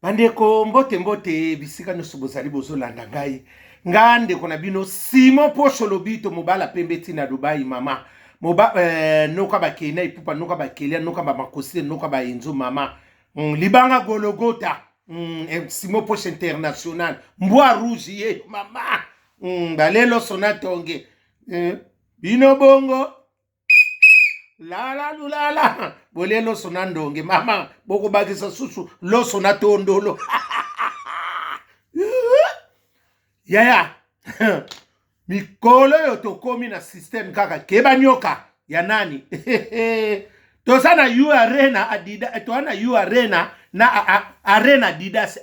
Bandeko mbote mbote bisika nyonso bozali bozolanda ngai nga ndeko na bino Simon Pocho Lobito mobala pembe tina Dubai mama noka bakena ipupa noka bakelia noka bamakosi noka baenzo mama libanga Gologota Simon Pocho international mbwa rouge ye mama balelo sonatonge bino bongo la lulala bolelo sonandonge mama boko bagisa susu lo sonatondolo yaya mikolo yo tokomi na system kaka keba nyoka ya nani tosana yu arena adida toana yu arena na arena didas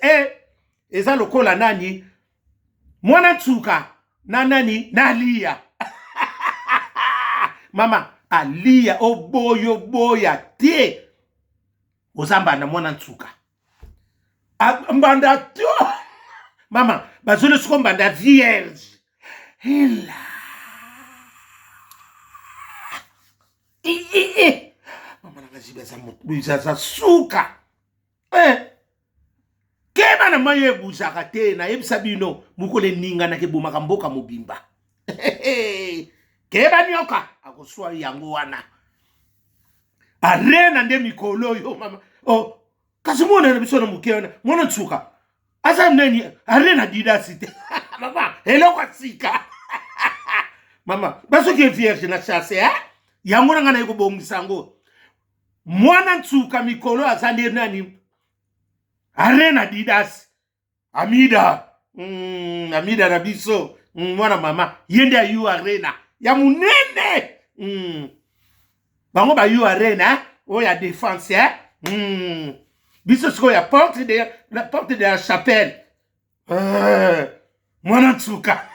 eza lokola nani mwana tsuka na nani nalia mama alia oboyo boya te ozamba na mwana tsuka mbanda to mama bazole suko mbanda vierge hela mama na kaziba za suka keba na maye buzaka te na yebisa bino mukole ninga na kebuma mboka mobimba keba nyoka akoswa yango wana arena nde mikolo yo mama kasi mwana na biso na mukena mwana tsuka asa nani arena didasite mama hello kwatsika mama baso ke vierge na chasse yango nga na yiko bongisango mwana tsuka mikolo azande nani arena didas amida amida na biso mwana mama yende ayu arena ya munene bango ba yu arena ya défense biso siko ya porte de la chapelle mwana tsuka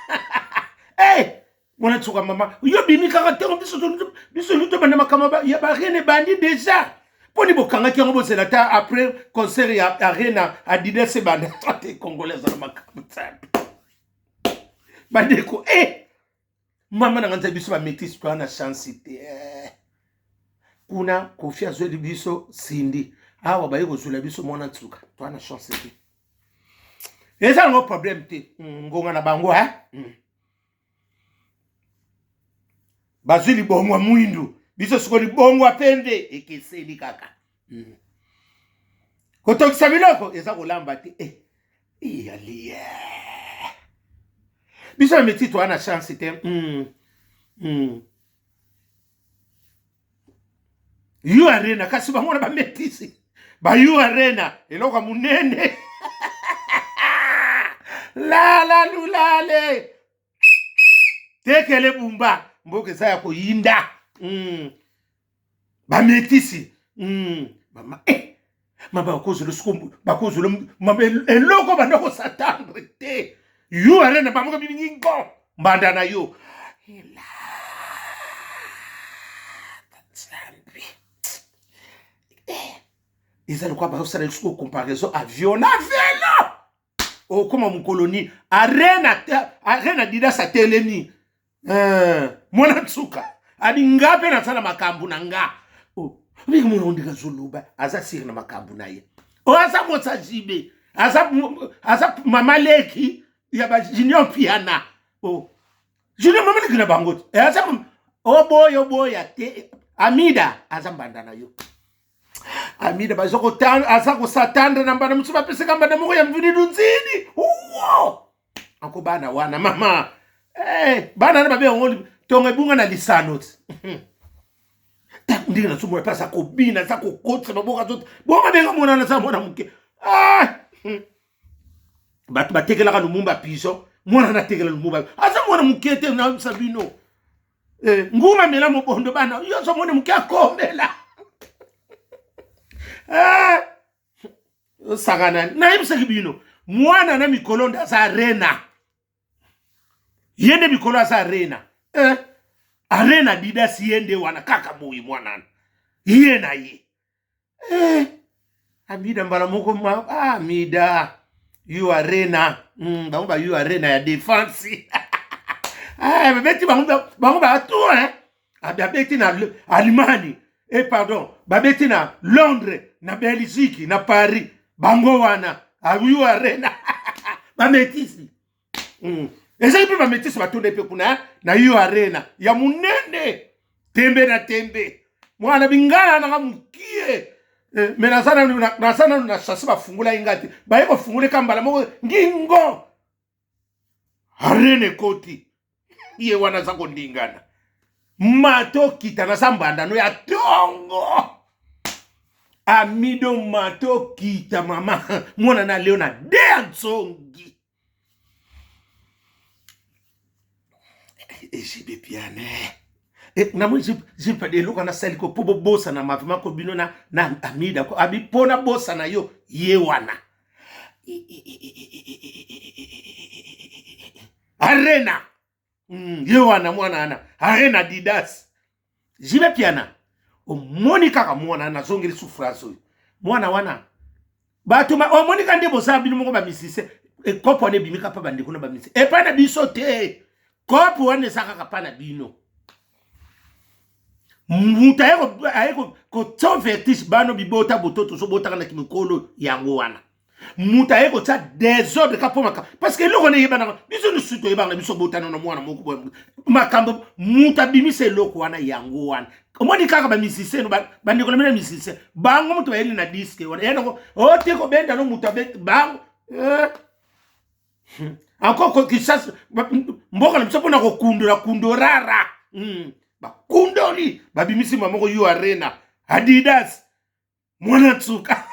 mwana tsuka mama yo bimi kaka tengo biso luto bana makama ya ba rene bandi déjà poni bokanga ki ngo bozela ta après concert ya arena adida se banda te congolaise na makama tsapi bandeko mama na nganza biso ba métis to na chance te kuna kofia zwe biso sindi awa ba yego zula biso mwana tsuka to na chance te eza ngo problème te ngonga na bango bazili bongwa mwindu biso siko li bongwa pende ekeseli kaka kotokisa biloko eza kolamba te alia biso na métis to na chance te yu arena kasi bamona ba métis ba yu arena eloko munene la lulale tekele bumba mboke za ya koyinda ba métis mama mama bakozolo skombu bakozolo mama eloko bandako satandre te yu arena bamoka biningo mbanda na yo ils quoi ba osala jusqu'au comparaison avion na vélo comme mon colonie arena dida sa teleni mwana tsuka adi ngape na sala makambu na nga biki mwana ndika zuluba aza siri na makambu na ye asa motsa jibe asa mama leki ya ba junior piana junior mama leki na bangot asa boya te amida aza mbanda na yo amida bazoko tan asako satanda na mbana mutsuba pese kamba na moko ya mvini dunzini ako bana wana mama bana na babe ngoli tonga bunga na lisano ndinga na sumo pasa ko bina za ko kotsa baboka zote bonga benga mona na sa mona muke batu batekela ka lumumba piso mona na tekela lumumba asa mona mukete na sabino nguma mela mo bondo bana yo so mona muke akomela sagana na yebisa kibino mwana na mikolo nda za arena yende mikolo za arena arena dida siende wana kaka boyi mwana ye na ye amida mbala moko amida yu arena ba yu arena ya défense babeti bango ba tout babeti na Allemagne pardon babeti na Londres na Belgique na Paris bango wana You Arena. Ba métisse. Eza ipe ba métisse batonde pe kuna na You Arena. Ya munene. Tembe na tembe. Mwana bingana na mukie. Mais nasana na chassi bafungula ingati. Ba yeko fungule kambala moko ngingo. Arene koti. Iye wana zako ndingana. Mato kita na sambanda no ya tongo. Amido mato kita mama. Mwana na leo na deanzongi. Ejibe piane. Na moi jipa de loka na sali ko pobo bosa na mavima ko bino na amida ko abi pona bosa na yo ye wana. Arena. Ye wana mwana ana. Arena Didas. Jibe piana. O Monica ka mwana na zongeli souffrance. Mwana wana. Batuma o Monica ndebo sa bino moko ba misise. Kopo ne bimika pa bande kuna ba misise. E pa na biso te. Kopo wane saka ka pa na bino. Muta ayeko ko tovertis bano bibota bototo so bota kana kimikolo yango wana. Muta ayeko tsa désordre ka pomaka parce que loko ne yebana biso no suto yebana biso bota na mwana moko makambo muta bimise loko wana yango wana. Omoni kaka ba misise no ba ndiko na misise bango muto bayeli na disque wana yeno o te ko benda no muta bango encore ko kisas mboka na biso pona ko kundorara bakundoli babimisi mamoko You Arena Adidas mwana tsuka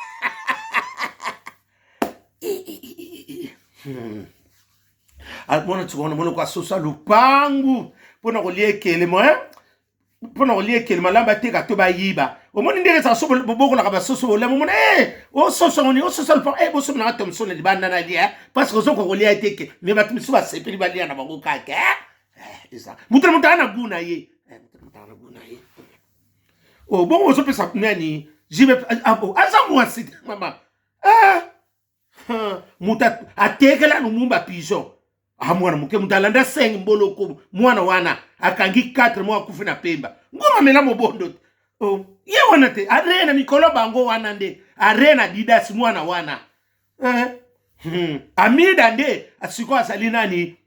mwana tsuka mwana kwa sosa lupangu pona ko liekele mo pona ko liekele malamba teka to bayiba omoni ndenge sa so boboko la ka basoso le mona o soso ngoni o soso lupangu boso na Thompson li banda na lia parce que zo ko lia teke me batumisi ba sepeli ba lia na bango kake esa mutana guna ye. Oh bon on pesa nani jibe asa mwasi mama muta atekela numba pigeon mwana muke mutalanda sengi mboloko mwana wana akangi 4 mwa kufi na Pemba ngoma mela mobondo ye wana te Arena mikolo bango wana nde Arena Didas mwana wana amida nde asiko asali nani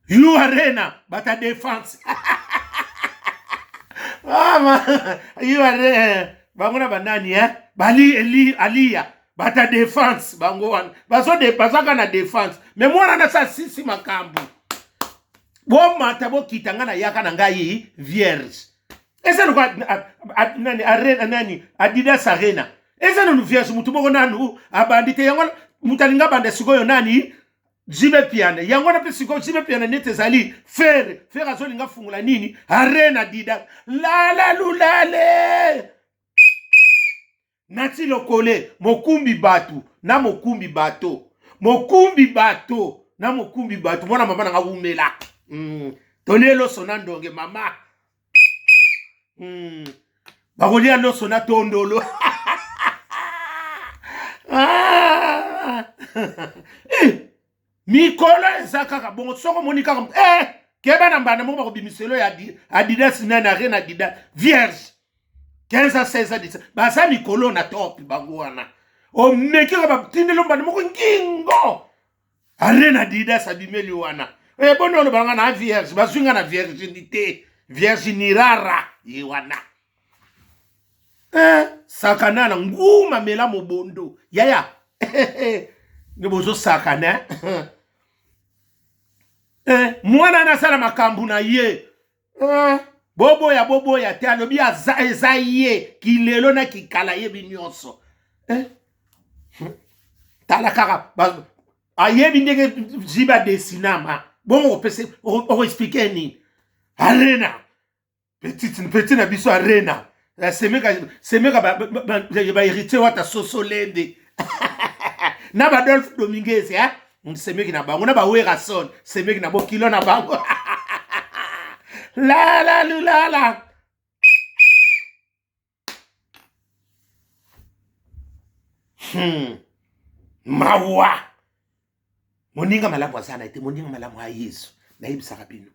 You Arena bata defense. You Arena bangona banani bali Alia bata defense bango wana baso de pasaka na defense mais mwana na sa sisi makambu bo mata bo kitanga na yaka na ngai vierge esa no nani Arena nani Adidas Arena esa no vierge mutu boko nanu abandite yango mutalinga banda sikoyo nani Jibe piane yango na pesiko jibe piane nete zali fer azolinga fungula nini Arena Didas la lulale nati lokole mokumbi batu na mokumbi bato mwana mama nga umela tonelo sona ndonge mama bakolia lo sona tondolo Mikolo ezaka ka bongo soko monika comme keba na mbana mo ba bimiselo ya Adidas na Arena Didas vierge 15 à 16 ans dit ba sa mikolo na top bango wana o meki ba tindelo mbana mo ngingo Arena Didas abimeli wana bono no banga na vierge bazwinga na virginité virginité rara yiwana sakana na nguma mela mobondo yaya ngebozo sakana mwana na sala makambu na ye bobo ya te alobi eza ye kilelo na kikala ye binyonso tala kaka ayebi ndenge jiba desinama bon opese o expliquer ni Arena petit na biso Arena semeka ba héritier wata sosolende na Adolphe Dominguez semeki na bango na ba Werason semeki na bokilo na bango la mawa moninga malamu azana ite moninga malamu a Yesu na yebisaka bino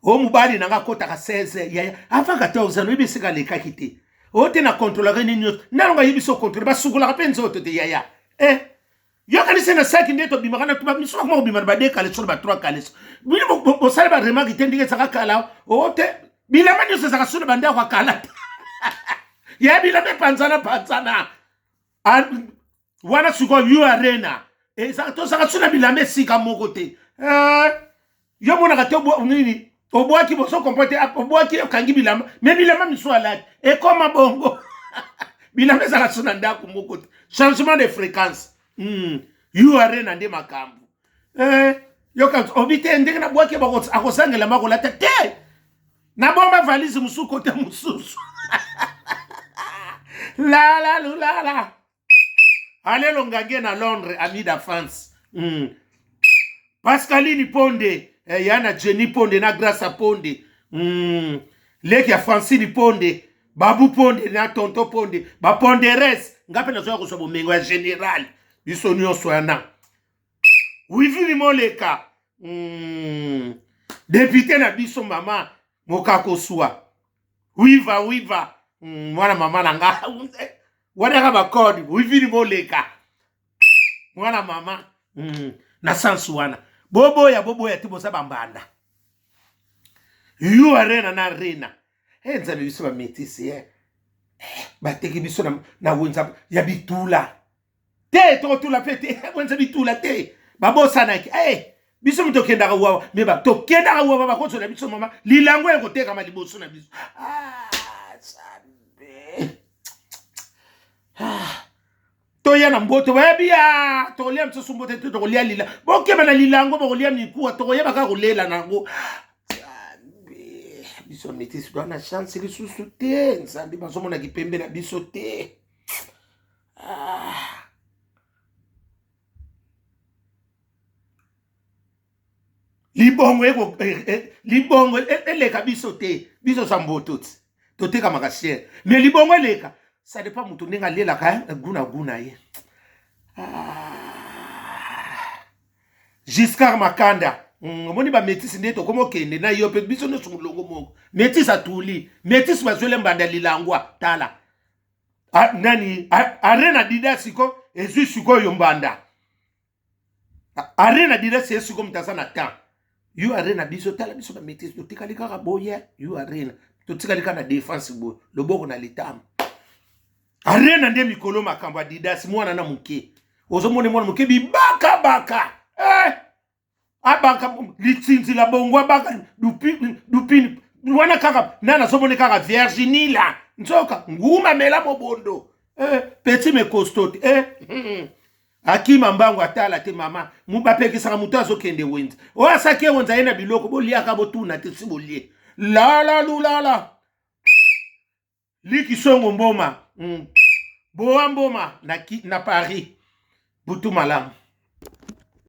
o mubali nanga kota ka 16 ya avant 14 ans ibisika lekaki te ote na contrôler ni nyot nalonga yibiso contrôler basukola ka penzo te yaya yo kanisa na saki ndeto bimaka na tuba miso ko bimana ba de kale sur ba 3 kale bili bo sala ba remarque tendinga saka kala ote bilama nyo saka sur ba nda kwa kala ya bilama panzana wana suko yu arena saka to saka suna bilama sika moko te yo mona ka to nini obwaki boso comporter obwaki okangi bilama mais bilama miso alaki et comme bongo bilama saka suna nda ko moko te changement de fréquence you arena nde makambo yo ka obite ndenge na bwaki ba akosangela makola te na bomba valise musuko te mususu la allez longange na Londres ami da France Pascaline Ponde yana Jenny Ponde na Grâce Ponde leki ya Francine Ponde Babu Ponde na Tonto Ponde ba Ponderes ngape na zo ko so bomengo ya général biso nyonso yana wivi moleka député na biso mama mokako swa wiva mwana mama nanga wana ka ba code wivi moleka mwana mama na sansu wana boboya tibosa bambanda yu arena na arena nzabe biso ba metisi bateki biso na wenza ya bitula te to tula pete wenza bitula te babosa naki biso mutokenda ka wawa meba tokenda ka wawa bakotso na biso mama lilango ekoteka maliboso na biso sabe toya na mboto webia tolia mtsusu mbote to tolia lila bokeba na lilango bolia mikuwa toya baka kulela nango biso metisi dona chance lisusu te nzambi bazomo na kipembe na biso te libongo libongo eleka biso te biso samboto toteka makasier mais libongo eleka ça dépend mutu ndenga lela ka guna ye Giscard Makanda moni ba métis ndeto komo kende na yo pe biso no sumulongo moko métis atuli métis bazwele mbanda lilangwa tala nani arena dida siko ezu siko yo mbanda arena dida siko mtasa na temps you arena biso tala biso ba métis to tikalika ka boye you arena to tikalika na défense bo loboko na litama arena nde mikolo makambo Adidas mwana na muke ozomone mwana muke baka abaka litsinzi la bongwa baka dupini wana kaka nana somone kaka Virginie la nzoka nguma mela mobondo petit me costote akima mbango atala te mama mubapekisa mutu azokende wenza o asake wenza yena biloko boliaka botuna te sibolie la Liki songo mboma boa mboma na Paris butu malamu